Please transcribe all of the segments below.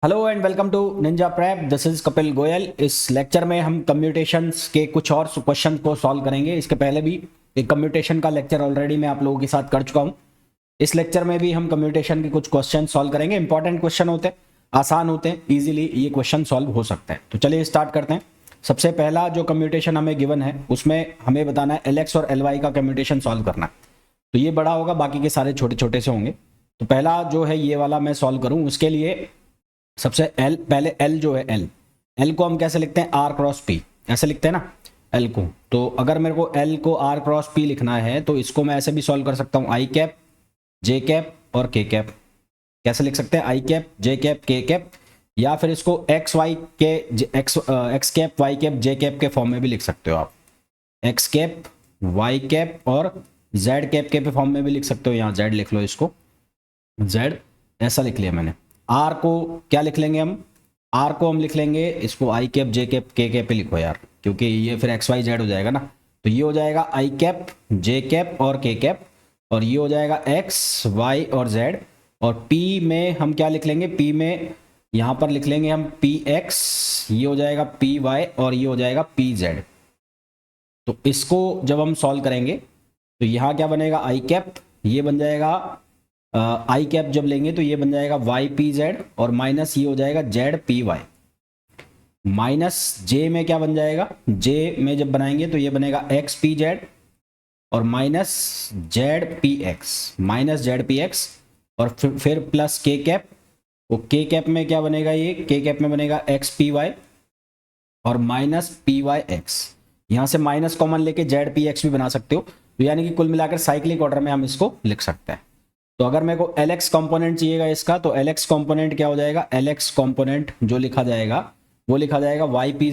Hello and welcome to Ninja Prep. This is Kapil Goyal. इस lecture में हम कम्यूटेशंस के कुछ और क्वेश्चन को सॉल्व करेंगे। इसके पहले भी एक कम्यूटेशन का लेक्चर ऑलरेडी मैं आप लोगों के साथ कर चुका हूं। इस लेक्चर में भी हम कम्यूटेशन के कुछ क्वेश्चन सॉल्व करेंगे। इंपॉर्टेंट क्वेश्चन होते हैं, आसान होते हैं, इजीली ये क्वेश्चन सॉल्व हो सकते हैं। तो चलिए स्टार्ट करते हैं। सबसे पहला जो कम्यूटेशन हमें गिवन है उसमें हमें बताना है एल और एल का कम्यूटेशन सॉल्व करना है। तो ये बड़ा होगा, बाकी के सारे छोटे छोटे से होंगे। तो पहला जो है ये वाला मैं सॉल्व करूं, उसके लिए सबसे पहले एल जो है एल को हम कैसे लिखते हैं, आर क्रॉस पी, ऐसे लिखते हैं ना एल को। तो अगर मेरे को एल को आर क्रॉस पी लिखना है तो इसको मैं ऐसे भी सॉल्व कर सकता हूं, आई कैप जे कैप और के कैप। कैसे लिख सकते हैं, आई कैप जे कैप के कैप, या फिर इसको एक्स वाई के एक्स कैप वाई कैप जे कैप के फॉर्म में भी लिख सकते हो आप। एक्स कैप वाई कैप और जेड कैप के फॉर्म में भी लिख सकते हो। यहाँ जेड लिख लो, इसको जेड ऐसा लिख लिया मैंने। आर को क्या लिख लेंगे हम, आर को हम लिख लेंगे इसको आई कैप जे कैप के कैप पे लिखो यार, क्योंकि ये फिर एक्स वाई जेड हो जाएगा ना। तो ये हो जाएगा आई कैप जे कैप और के कैप, और ये हो जाएगा एक्स वाई और जेड। और पी में हम क्या लिख लेंगे, पी में यहाँ पर लिख लेंगे हम पी एक्स, ये हो जाएगा पी वाई और ये हो जाएगा पी जेड। तो इसको जब हम सॉल्व करेंगे तो यहाँ क्या बनेगा, आई कैप, ये बन जाएगा आई कैप जब लेंगे तो ये बन जाएगा वाई पी जेड, और माइनस ये हो जाएगा जेड पी वाई। माइनस जे में क्या बन जाएगा, जे में जब बनाएंगे तो ये बनेगा एक्स पी जेड और minus Z P X, minus Z P X, और फिर प्लस के कैप। वो के कैप में क्या बनेगा, ये के कैप में बनेगा एक्स पी वाई और माइनस पी वाई एक्स। यहां से माइनस कॉमन लेके जेड पी एक्स भी बना सकते हो। तो यानी कि कुल मिलाकर साइक्लिक ऑर्डर में हम इसको लिख सकते हैं। तो अगर मेरे को एल एक्स कॉम्पोनेंट चाहिएगा इसका, तो एल एक्स कॉम्पोनेंट क्या हो जाएगा, एल एक्स कॉम्पोनेंट जो लिखा जाएगा वो लिखा जाएगा Y P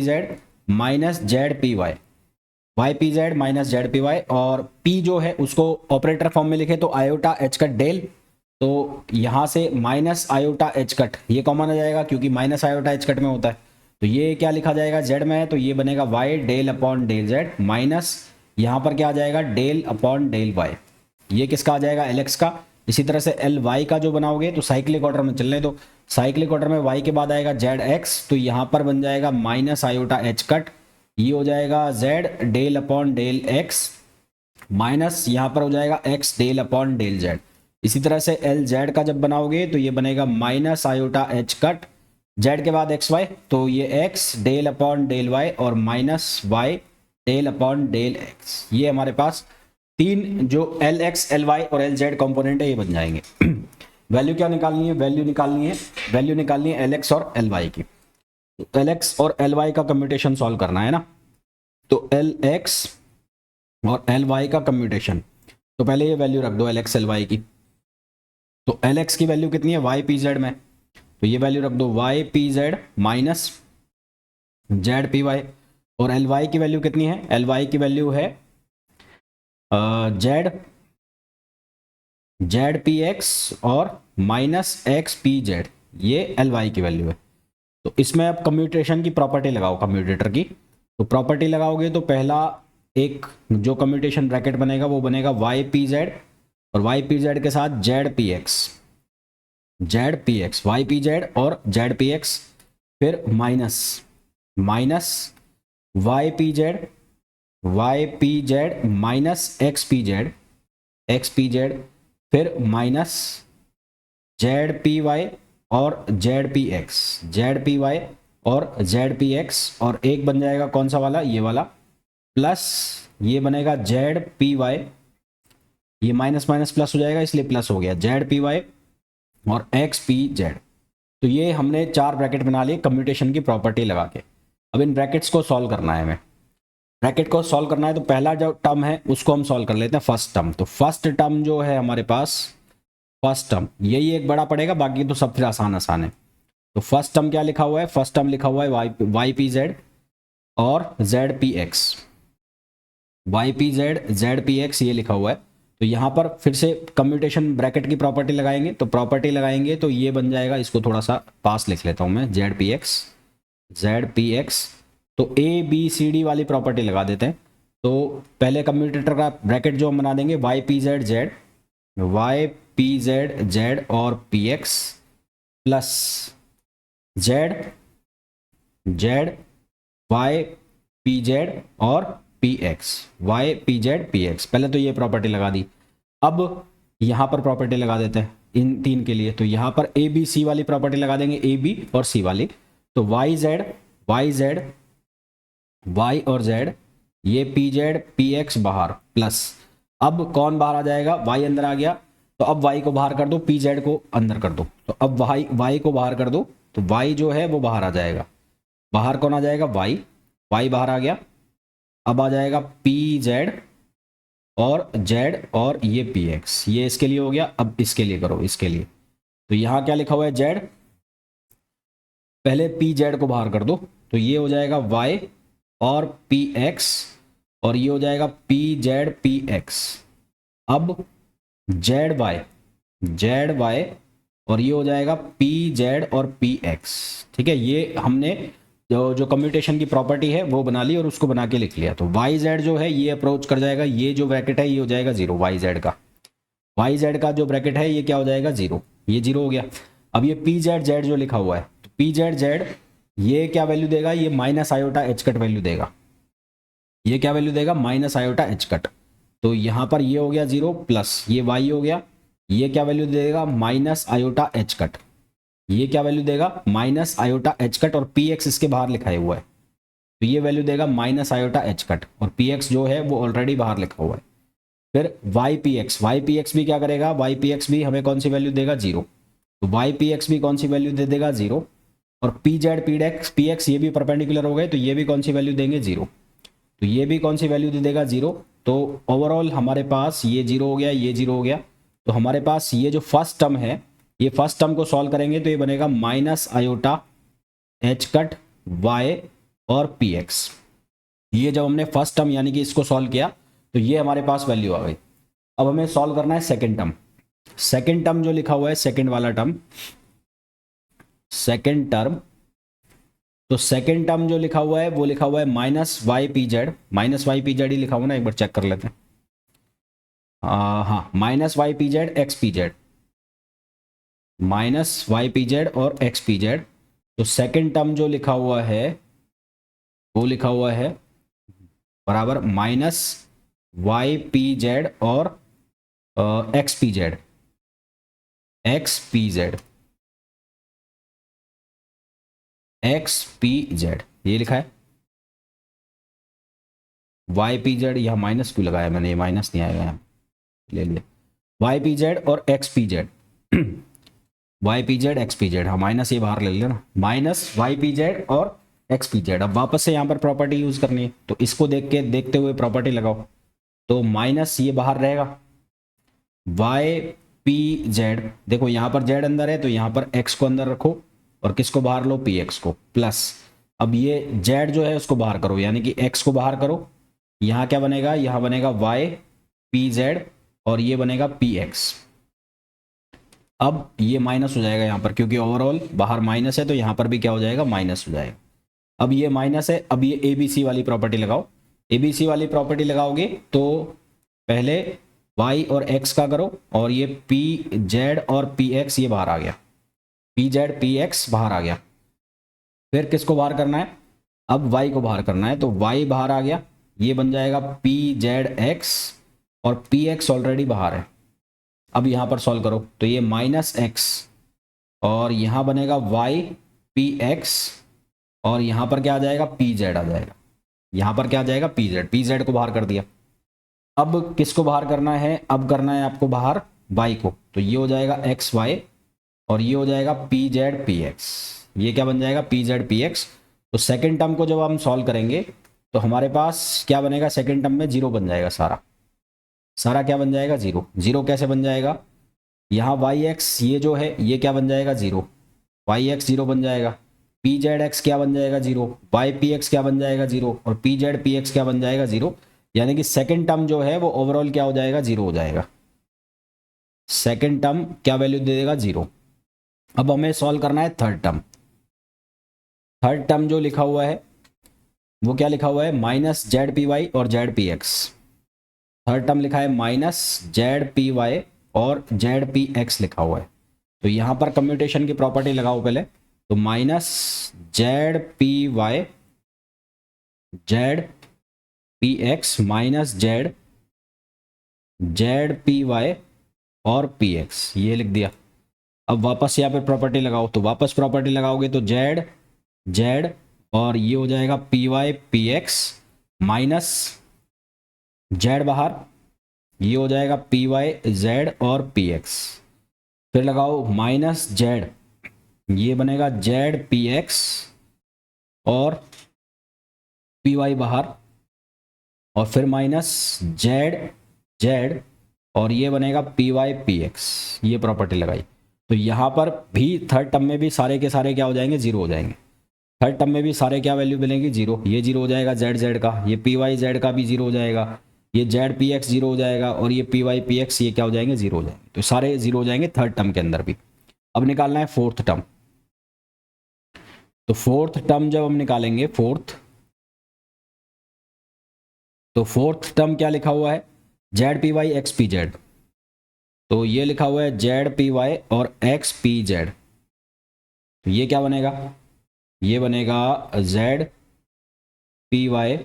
Z minus Z P Y, Y P Z minus Z P Y. और पी जो है उसको ऑपरेटर फॉर्म में लिखे तो आयोटा एच कट डेल, तो यहां से माइनस आयोटा एच कट ये कॉमन आ जाएगा क्योंकि माइनस आयोटा एच कट में होता है। तो ये क्या लिखा जाएगा, जेड में है तो ये बनेगा Y del upon del Z, minus यहां पर क्या आ जाएगा डेल अपॉन डेल वाई। ये किसका आ जाएगा, एल एक्स का। इसी तरह से एल वाई का जो बनाओगे तो साइक्लिक ऑर्डर में चलने दो। साइक्लिक ऑर्डर में वाई के बाद आएगा जेड एक्स, तो यहां पर बन जाएगा माइनस आयोटा एच कट, ये हो जाएगा Z del upon del X, minus यहां पर हो जाएगा X del upon del Z. इसी तरह से एल जेड का जब बनाओगे तो ये बनेगा minus iota H cut, Z के बाद एक्स वाई, तो ये X del upon del Y और minus Y del upon del X. ये हमारे पास तीन जो एल एक्स एल वाई और एल जेड कॉम्पोनेंट है ये बन जाएंगे। वैल्यू क्या निकालनी है, वैल्यू निकालनी है एल एक्स और एल वाई की। तो एल एक्स और एल वाई का कम्यूटेशन सॉल्व करना है ना। तो एल एक्स और एल वाई का कम्यूटेशन, तो पहले ये वैल्यू रख दो एल एक्स एल वाई की। तो एल एक्स की वैल्यू कितनी है, वाई पी जेड में, तो ये वैल्यू रख दो Y P Z minus Z P Y. और एल वाई की वैल्यू कितनी है, एल वाई की वैल्यू है जेड पी एक्स और माइनस एक्स पी जेड, ये एल वाई की वैल्यू है। तो इसमें आप कम्यूटेशन की प्रॉपर्टी लगाओ, कम्यूटेटर की। तो प्रॉपर्टी लगाओगे तो पहला एक जो कम्यूटेशन ब्रैकेट बनेगा वो बनेगा वाई पी जेड, और वाई पी जेड के साथ Z P X Y P Z और जेड पी एक्स, फिर minus Y P Z minus X P Z, फिर माइनस जेड पी वाई और जेड पी वाई और जेड पी एक्स, और एक बन जाएगा कौन सा वाला, ये वाला, प्लस ये बनेगा जेड पी वाई, ये माइनस माइनस प्लस हो जाएगा इसलिए प्लस हो गया, जेड पी वाई और एक्स पी जेड। तो ये हमने चार ब्रैकेट बना लिए कम्यूटेशन की प्रॉपर्टी लगा के। अब इन ब्रैकेट्स को सॉल्व करना है हमें। ब्रैकेट को सॉल्व करना है तो पहला जो टर्म है उसको हम सॉल्व कर लेते हैं, फर्स्ट टर्म। तो फर्स्ट टर्म जो है हमारे पास, फर्स्ट टर्म यही एक बड़ा पड़ेगा, बाकी तो सब फिर आसान है। तो फर्स्ट टर्म क्या लिखा हुआ है, फर्स्ट टर्म लिखा हुआ है वाई पी जेड और Z P X, Y P Z P X ये लिखा हुआ है। तो यहाँ पर फिर से कम्यूटेशन ब्रैकेट की प्रॉपर्टी लगाएंगे, तो प्रॉपर्टी लगाएंगे तो ये बन जाएगा, इसको थोड़ा सा पास लिख लेता हूँ मैं, जेड पी एक्स। तो ए बी सी डी वाली प्रॉपर्टी लगा देते हैं। तो पहले कम्यूटेटर का ब्रैकेट जो हम बना देंगे वाई पी जेड और P X, plus Z Z Y P Z और P X, Y P Z P X. पहले तो ये प्रॉपर्टी लगा दी। अब यहाँ पर प्रॉपर्टी लगा देते हैं इन तीन के लिए। तो यहाँ पर ए बी सी वाली प्रॉपर्टी लगा देंगे, ए बी और सी वाली। तो वाई जेड वाई और जेड, ये पी जेड पी एक्स बाहर, प्लस अब कौन बाहर आ जाएगा, वाई अंदर आ गया। तो अब वाई को बाहर कर दो, पी जेड को अंदर कर दो। तो अब वाई को बाहर कर दो, तो वाई जो है वो बाहर आ जाएगा। बाहर कौन आ जाएगा, वाई बाहर आ गया। अब आ जाएगा पी जेड और ये पी एक्स, ये इसके लिए हो गया। अब इसके लिए करो, इसके लिए। तो यहाँ क्या लिखा हुआ है, जेड, पहले पी जेड को बाहर कर दो, तो ये हो जाएगा वाई और पी एक्स, और ये हो जाएगा पी जेड पी एक्स। अब जेड वाई और ये हो जाएगा पी जेड और पी एक्स। ठीक है, ये हमने जो कम्यूटेशन की प्रॉपर्टी है वो बना ली और उसको बना के लिख लिया। तो वाई जेड जो है ये अप्रोच कर जाएगा, ये जो ब्रैकेट है ये हो जाएगा जीरो। वाई जेड का जो ब्रैकेट है ये क्या हो जाएगा, जीरो। ये जीरो हो गया। अब ये पी जेड जो लिखा हुआ है, तो पी जेड ये क्या वैल्यू देगा, ये minus iota H cut value देगा। ये क्या वैल्यू देगा, माइनस आयोटा एच कट। तो यहाँ पर ये हो गया जीरो, प्लस ये वाई हो गया, ये क्या वैल्यू देगा, माइनस आयोटा एच कट। ये क्या वैल्यू देगा, माइनस आयोटा एच कट, और पी एक्स इसके बाहर लिखाया हुआ है, तो ये वैल्यू देगा माइनस आयोटा एच कट, और पी एक्स जो है वो ऑलरेडी बाहर लिखा हुआ है। फिर वाई पी एक्स भी क्या करेगा, वाई पी एक्स भी हमें कौन सी वैल्यू देगा, जीरो। तो वाई पी एक्स भी कौन सी वैल्यू दे देगा, जीरो। और पी जेड पी एक्स ये भी परपेंडिकुलर हो गए, तो ये भी कौन सी वैल्यू देंगे, जीरो। तो ये भी कौन सी वैल्यू दे देगा, जीरो। तो ओवरऑल हमारे पास ये जीरो हो गया, ये जीरो हो गया। तो हमारे पास ये जो फर्स्ट टर्म है, ये फर्स्ट टर्म को सॉल्व करेंगे तो ये बनेगा minus iota H cut Y और पी एक्स। ये जब हमने फर्स्ट टर्म यानी कि इसको सॉल्व किया तो ये हमारे पास वैल्यू आ गई। अब हमें सॉल्व करना है सेकेंड टर्म। सेकेंड टर्म जो लिखा हुआ है, सेकेंड वाला टर्म, सेकेंड टर्म, तो सेकेंड टर्म जो लिखा हुआ है वो लिखा हुआ है माइनस वाई पी जेड ही लिखा हुआ ना, एक बार चेक कर लेते हैं। हाँ, minus Y P Z X P Z, minus Y P Z और एक्स पी जेड। तो सेकेंड टर्म जो लिखा हुआ है वो लिखा हुआ है बराबर माइनस वाई पी जेड और X P Z, X P Z ये लिखा है। वाई पी जेड, यहाँ माइनस क्यों लगाया मैंने, ये माइनस नहीं आएगा, यहाँ ले लिया। वाई पी जेड और X P Z, Y P Z X P Z, हाँ माइनस ये बाहर ले लिया ना, माइनस वाई पी जेड और एक्स पी जेड। अब वापस से यहाँ पर प्रॉपर्टी यूज करनी है, तो इसको देखते हुए प्रॉपर्टी लगाओ। तो माइनस ये बाहर रहेगा, वाई पी जेड, देखो यहाँ पर जेड अंदर है तो यहाँ पर एक्स को अंदर रखो और किसको बाहर लो, पी एक्स को, प्लस अब ये जेड जो है उसको बाहर करो, यानी कि एक्स को बाहर करो। यहाँ क्या बनेगा, यहाँ बनेगा वाई पी जेड और ये बनेगा पी एक्स। अब ये माइनस हो जाएगा यहाँ पर, क्योंकि ओवरऑल बाहर माइनस है तो यहाँ पर भी क्या हो जाएगा, माइनस हो जाएगा। अब ये माइनस है, अब ये ABC वाली प्रॉपर्टी लगाओ। ABC वाली प्रॉपर्टी लगाओगे तो पहले y और x का करो, और ये PZ और PX ये बाहर आ गया, PZ PX बाहर आ गया। फिर किसको बाहर करना है, अब y को बाहर करना है, तो y बाहर आ गया, ये बन जाएगा PZX और PX ऑलरेडी बाहर है। अब यहाँ पर सॉल्व करो तो ये माइनस x और यहाँ बनेगा y PX और यहाँ पर क्या आ जाएगा, PZ आ जाएगा। यहाँ पर क्या आ जाएगा, PZ को बाहर कर दिया। अब किसको बाहर करना है, अब करना है आपको बाहर y को, तो ये हो जाएगा XY और ये हो जाएगा PZ PX। ये क्या बन जाएगा, PZ PX। तो सेकेंड टर्म को जब हम सॉल्व करेंगे तो हमारे पास क्या बनेगा, सेकेंड टर्म में जीरो बन जाएगा, सारा क्या बन जाएगा, जीरो कैसे बन जाएगा, यहाँ YX ये जो है ये क्या बन जाएगा, जीरो, YX जीरो बन जाएगा, PZX क्या बन जाएगा, जीरो, YPX क्या बन जाएगा, जीरो, और PZ PX क्या बन जाएगा, जीरो। यानी कि सेकेंड टर्म जो है वो ओवरऑल क्या हो जाएगा, जीरो हो जाएगा। सेकेंड टर्म क्या वैल्यू दे देगा, जीरो। अब हमें सॉल्व करना है थर्ड टर्म। थर्ड टर्म जो लिखा हुआ है वो क्या लिखा हुआ है, माइनस ZPY और ZPX। थर्ड टर्म लिखा है माइनस ZPY और ZPX लिखा हुआ है। तो यहाँ पर कम्यूटेशन की प्रॉपर्टी लगाओ पहले, तो minus Z P Y Z P X minus Z P Y और पी एक्स, ये लिख दिया। अब वापस यहाँ पे प्रॉपर्टी लगाओ, तो वापस प्रॉपर्टी लगाओगे तो जेड जेड और ये हो जाएगा P Y P X minus Z बाहर, ये हो जाएगा पी वाई जेड और पी एक्स। फिर लगाओ माइनस जेड, ये बनेगा जेड पी एक्स और पी वाई बाहर, और फिर माइनस जेड जेड और ये बनेगा पी वाई पी एक्स। ये प्रॉपर्टी लगाई, तो यहाँ पर भी थर्ड टर्म में भी सारे के सारे क्या हो जाएंगे, जीरो हो जाएंगे। थर्ड टर्म में भी सारे क्या वैल्यू मिलेंगी, जीरो। ये जीरो हो जाएगा जेड जेड का, ये पी वाई जेड का भी जीरो हो जाएगा, ये जेड पी एक्स जीरो हो जाएगा, और ये पी वाई पी एक्स ये क्या हो जाएंगे, जीरो हो जाएंगे। तो सारे जीरो हो जाएंगे थर्ड टर्म के अंदर भी। अब निकालना है फोर्थ टर्म। तो फोर्थ टर्म जब हम निकालेंगे तो फोर्थ टर्म क्या लिखा हुआ है, Z P Y X P Z. तो ये लिखा हुआ है जेड पी वाई और एक्स पी जेड। तो ये क्या बनेगा, ये बनेगा जेड पी वाई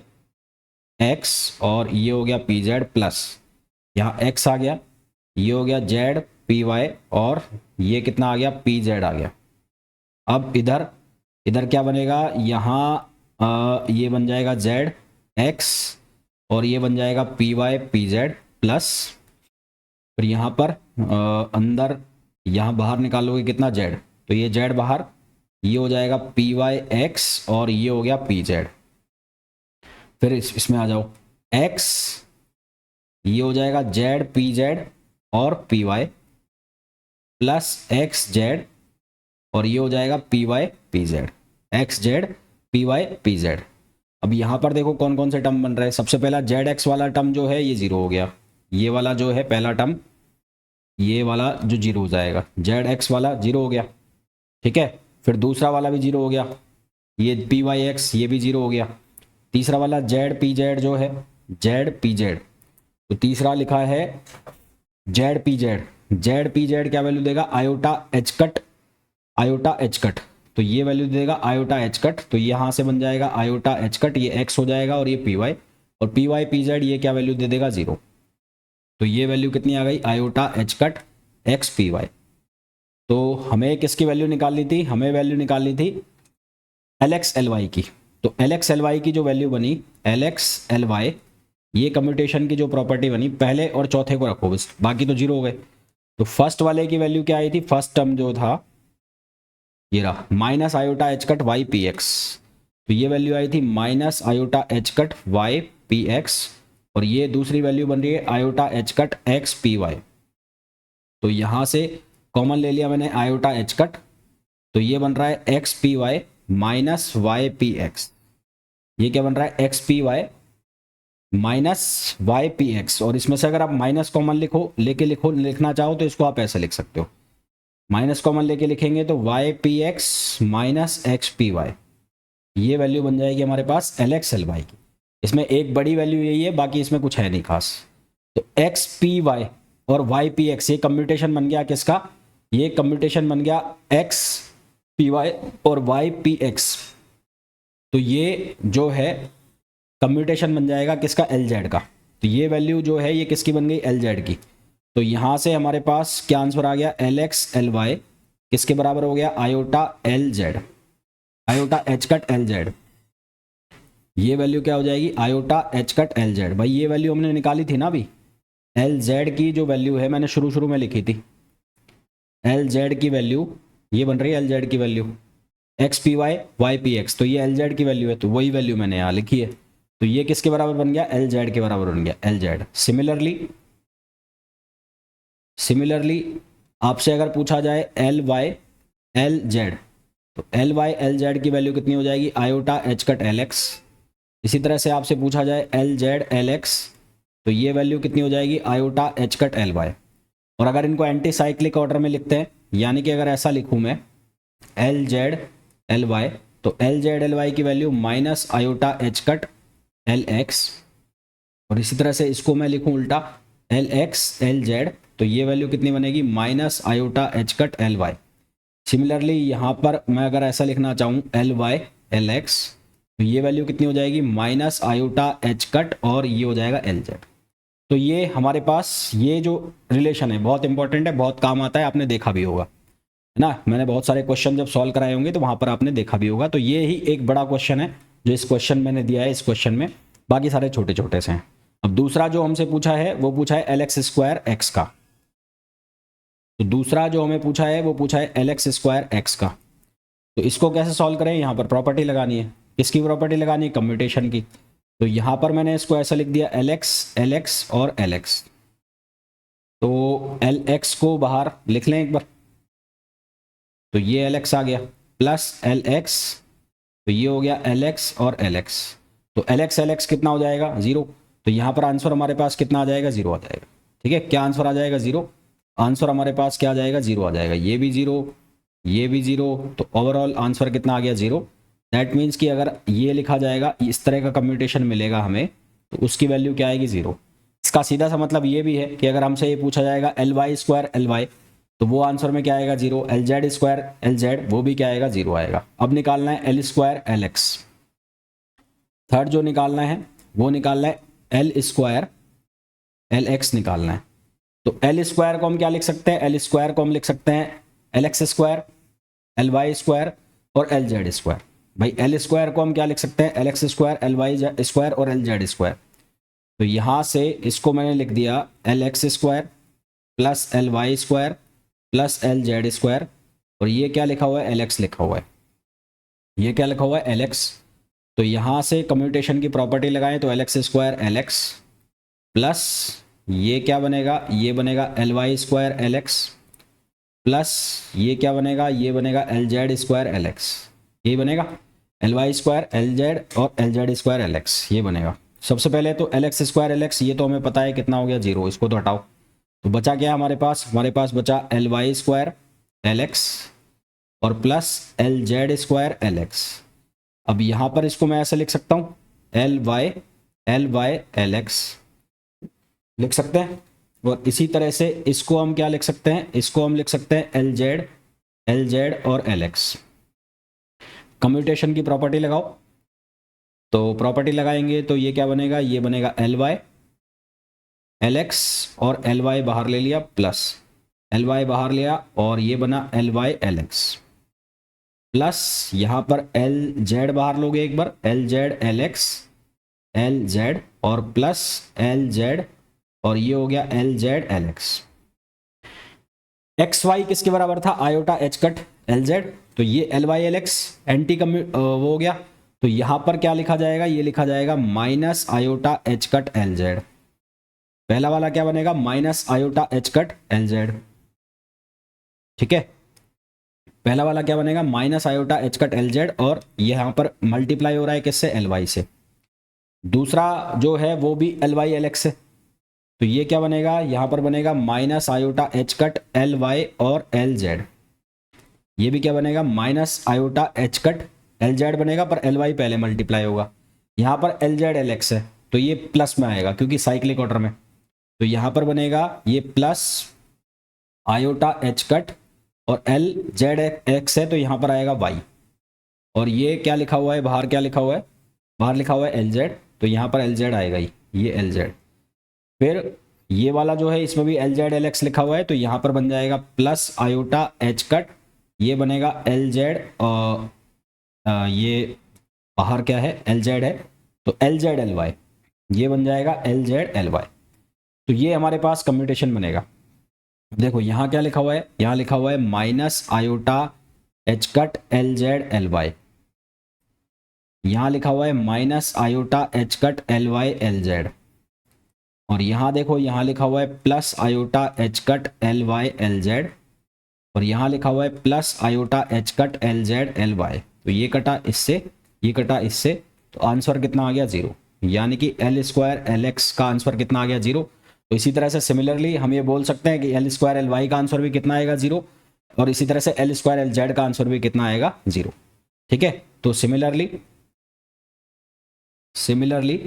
एक्स और ये हो गया पी जेड प्लस यहाँ एक्स आ गया, ये हो गया जेड पी वाई और ये कितना आ गया, पी जेड आ गया। अब इधर इधर क्या बनेगा, यहाँ ये बन जाएगा जेड एक्स और ये बन जाएगा P Y P Z plus, फिर यहाँ पर अंदर यहाँ बाहर निकालोगे कितना, जेड, तो ये जेड बाहर, ये हो जाएगा पी वाई एक्स और ये हो गया पी जेड। फिर इसमें आ जाओ एक्स, ये हो जाएगा जेड पी जेड और P Y plus X Z और ये हो जाएगा P Y P Z, X Z P Y P Z. अब यहाँ पर देखो कौन कौन से टर्म बन रहे हैं। सबसे पहला जेड एक्स वाला टर्म जो है ये जीरो हो गया, ये वाला जो है पहला टर्म ये वाला जो जीरो हो जाएगा, जेड एक्स वाला जीरो हो गया, ठीक है। फिर दूसरा वाला भी जीरो हो गया, ये पी वाई एक्स ये भी जीरो हो गया। तीसरा वाला जेड पी जेड जो है, जेड पी जेड, तो तीसरा लिखा है जेड पी जेड क्या वैल्यू देगा, आयोटा एच कट, तो ये वैल्यू देगा आयोटा एच कट, तो यहाँ से बन जाएगा आयोटा एच कट, ये एक्स हो जाएगा और ये पी वाई, और पी वाई पी जेड ये क्या वैल्यू दे देगा, जीरो। तो ये वैल्यू कितनी आ गई, iota H cut X P Y. तो हमें किसकी वैल्यू निकालनी थी, हमें वैल्यू निकालनी थी एल एक्स एल वाई की। तो एल एक्स एल वाई की जो वैल्यू बनी, एल एक्स एल वाई, ये कम्यूटेशन की जो प्रॉपर्टी बनी, पहले और चौथे को रखो बस, बाकी तो जीरो हो गए। तो फर्स्ट वाले की वैल्यू क्या आई थी, फर्स्ट टर्म जो था ये रहा minus iota H cut Y P X, तो ये वैल्यू आई थी minus iota H cut Y P X, और ये दूसरी वैल्यू बन रही है iota H cut X P Y. तो यहाँ से कॉमन ले लिया मैंने आयोटा एच कट, तो ये बन रहा है X P Y minus Y P X, ये क्या बन रहा है X P Y minus Y P X. और इसमें से अगर आप माइनस कॉमन लिखना चाहो तो इसको आप ऐसे लिख सकते हो, माइनस कॉमन लेके लिखेंगे तो Y P X minus X P Y, ये वैल्यू बन जाएगी हमारे पास एल एक्स एल वाई की। इसमें एक बड़ी वैल्यू यही है, बाकी इसमें कुछ है नहीं खास। तो एक्स पी वाई और वाई पी एक्स ये कम्यूटेशन बन गया किसका, ये कम्यूटेशन बन गया एक्स पी वाई और वाई पी एक्स। तो ये जो है कम्यूटेशन बन जाएगा किसका, एल जेड का। तो ये वैल्यू जो है ये किसकी बन गई, एल जेड की। तो यहाँ से हमारे पास क्या आंसर आ गया, एल एक्स एल वाई किसके बराबर हो गया, iota L Z, iota H cut L Z. ये वैल्यू क्या हो जाएगी, iota H cut L Z. भाई ये वैल्यू हमने निकाली थी ना अभी, एल जेड की जो वैल्यू है मैंने शुरू में लिखी थी, एल जेड की वैल्यू ये बन रही है, एल जेड की value X P Y Y P X, तो ये एल जेड की वैल्यू है, तो वही वैल्यू मैंने यहाँ लिखी है। तो ये किसके बराबर बन गया, एल जेड के बराबर बन गया, एल जेड। सिमिलरली आपसे अगर पूछा जाए एल वाई एल जेड, तो एल वाई एल जेड की वैल्यू कितनी हो जाएगी, iota H cut L x. इसी तरह से आपसे पूछा जाए एल जेड एल एक्स, तो ये वैल्यू कितनी हो जाएगी, iota H cut L Y. और अगर इनको एंटी साइक्लिक ऑर्डर में लिखते हैं, यानी कि अगर ऐसा लिखूँ मैं एल जेड एल वाई, तो एल जेड एल वाई की value minus iota H cut L X, और इसी तरह से इसको मैं लिखूँ उल्टा एल एक्स एल जेड, तो ये वैल्यू कितनी बनेगी minus iota H cut L Y. Similarly यहाँ पर मैं अगर ऐसा लिखना चाहूँ एल वाई एल एक्स, तो ये वैल्यू कितनी हो जाएगी माइनस आयोटा एच कट और ये हो जाएगा एल जेड। तो ये हमारे पास ये जो रिलेशन है बहुत इंपॉर्टेंट है, बहुत काम आता है, आपने देखा भी होगा है ना। मैंने बहुत सारे क्वेश्चन जब सॉल्व कराए होंगे तो वहां पर आपने देखा भी होगा। तो ये ही एक बड़ा क्वेश्चन है जो इस क्वेश्चन मैंने दिया है, इस क्वेश्चन में बाकी सारे छोटे छोटे से हैं। अब दूसरा जो हमसे पूछा है वो पूछा है एल एक्स स्क्वायर एक्स का। तो दूसरा जो हमें पूछा है वो पूछा है एल एक्स स्क्वायर एक्स का। तो इसको कैसे सॉल्व करें, यहाँ पर प्रॉपर्टी लगानी है। किसकी प्रॉपर्टी लगानी है, कम्यूटेशन की। तो यहाँ पर मैंने इसको ऐसा लिख दिया एल एक्स और एल एक्स। तो एल एक्स को बाहर लिख लें एक बार, तो ये एल एक्स आ गया प्लस एल एक्स, तो ये हो गया एल एक्स और एल एक्स। तो एल एक्स कितना हो जाएगा, जीरो। तो यहाँ पर आंसर हमारे पास कितना आ जाएगा, जीरो आ जाएगा। ठीक है, क्या आंसर आ जाएगा, जीरो। आंसर हमारे पास क्या आ जाएगा, जीरो आ जाएगा। ये भी जीरो, ये भी जीरो, तो ओवरऑल आंसर कितना आ गया, जीरो। दैट मीन्स कि अगर ये लिखा जाएगा, इस तरह का कम्यूटेशन मिलेगा हमें, तो उसकी वैल्यू क्या आएगी, जीरो। इसका सीधा सा मतलब ये भी है कि अगर हमसे ये पूछा जाएगा L Y square L Y, तो वो आंसर में क्या आएगा, zero. L Z square L Z, वो भी क्या आएगा, जीरो आएगा। अब निकालना है L square L X. Third जो निकालना है वो निकालना है एल स्क्वायर एल एक्स निकालना है। तो एल स्क्वायर को हम क्या लिख सकते हैं, एल स्क्वायर को हम लिख सकते हैं L X square L Y square और एल जेड स्क्वायर। भाई एल स्क्वायर को हम क्या लिख सकते हैं, L X square L Y square और एल जेड स्क्वायर। तो यहाँ से इसको मैंने लिख दिया L X square plus L Y square plus L Z square, और ये क्या लिखा हुआ है, एल एक्स लिखा हुआ है। ये क्या लिखा हुआ है, एल एक्स। तो यहाँ से कम्यूटेशन की प्रॉपर्टी लगाएं तो L X square L X plus ये क्या बनेगा, ये बनेगा L Y square L X plus ये क्या बनेगा, ये बनेगा L Z square L X. ये बनेगा L Y square L Z और L Z square L X, ये बनेगा। सबसे पहले तो L X square L X, ये तो हमें पता है कितना हो गया, जीरो। इसको तो हटाओ, तो बचा क्या हमारे पास, हमारे पास बचा L Y square L X और plus L Z square L X. अब यहाँ पर इसको मैं ऐसे लिख सकता हूँ एल वाई एल एक्स लिख सकते हैं। और इसी तरह से इसको हम क्या लिख सकते हैं, इसको हम लिख सकते हैं एल जेड और एल एक्स। कम्यूटेशन की प्रॉपर्टी लगाओ, तो प्रॉपर्टी लगाएंगे तो ये क्या बनेगा, ये बनेगा एल वाई एल एक्स और एल वाई बाहर ले लिया प्लस एल वाई बाहर लिया और ये बना L Y L X plus यहाँ पर एल जेड बाहर लोगे एक बार, L Z L X L Z और प्लस एल जेड और ये हो गया L Z L X. X Y किसके बराबर था, iota H cut L Z. तो ये L Y L X anti वो हो गया। तो यहां पर क्या लिखा जाएगा, ये लिखा जाएगा minus iota H cut L Z. पहला वाला क्या बनेगा, minus iota H cut L Z. ठीक है, पहला वाला क्या बनेगा, minus iota H cut L Z, और यहां पर मल्टीप्लाई हो रहा है किससे, एल वाई से। दूसरा जो है वो भी एल वाई एल एक्स से, तो ये क्या बनेगा, यहां पर बनेगा minus iota H cut L Y और एल जेड। ये भी क्या बनेगा, minus iota H cut L Z बनेगा, पर एल वाई पहले मल्टीप्लाई होगा। यहां पर एल जेड एल एक्स है तो ये प्लस में आएगा क्योंकि साइक्लिक ऑर्डर में। तो यहां पर बनेगा ये प्लस आयोटा एच कट और एल जेड एक्स है तो यहां पर आएगा वाई। और ये क्या लिखा हुआ है बाहर, क्या लिखा हुआ है बाहर, लिखा हुआ है एल जेड, तो यहां पर एल जेड आएगा ही, ये एल जेड। फिर ये वाला जो है इसमें भी एल जेड एल एक्स लिखा हुआ है तो यहां पर बन जाएगा प्लस आयोटा एच कट, ये बनेगा एल जेड, ये बाहर क्या है, एल जेड है तो एल जेड एल वाई, ये बन जाएगा एल जेड एल वाई। तो ये हमारे पास कम्यूटेशन बनेगा। देखो यहाँ क्या लिखा हुआ है, यहाँ लिखा हुआ है minus iota H cut L Z L Y, यहाँ लिखा हुआ है minus iota H cut L Y L Z, और यहाँ देखो यहाँ लिखा हुआ है plus iota H cut L Y L Z, और यहाँ लिखा हुआ है plus iota H cut L Z L Y. तो ये कटा इससे, ये कटा इससे, तो आंसर कितना आ गया, जीरो। यानी कि एल स्क्वायर एल एक्स का आंसर कितना आ गया, जीरो। तो इसी तरह से सिमिलरली हम ये बोल सकते हैं कि एल स्क्वायर एल वाई का आंसर भी कितना आएगा, जीरो, और इसी तरह से एल स्क्वायर एल जेड का आंसर भी कितना आएगा, जीरो। ठीक है, तो similarly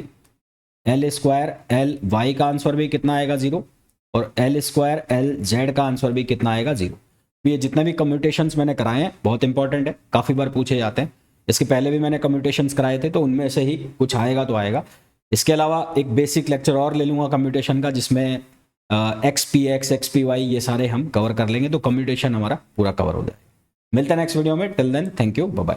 L square L Y का आंसर भी कितना आएगा, जीरो, और एल स्क्वायर एल जेड का आंसर भी कितना आएगा 0। ये जितने भी कम्यूटेशंस मैंने कराए हैं बहुत इंपॉर्टेंट है, काफ़ी बार पूछे जाते हैं। इसके पहले भी मैंने कम्यूटेशंस कराए थे तो उनमें से ही कुछ आएगा तो आएगा। इसके अलावा एक बेसिक लेक्चर और ले लूँगा कम्यूटेशन का, जिसमें X P X X P Y ये सारे हम कवर कर लेंगे, तो कम्यूटेशन हमारा पूरा कवर हो जाएगा। मिलते हैं नेक्स्ट वीडियो में, till then thank you, bye bye.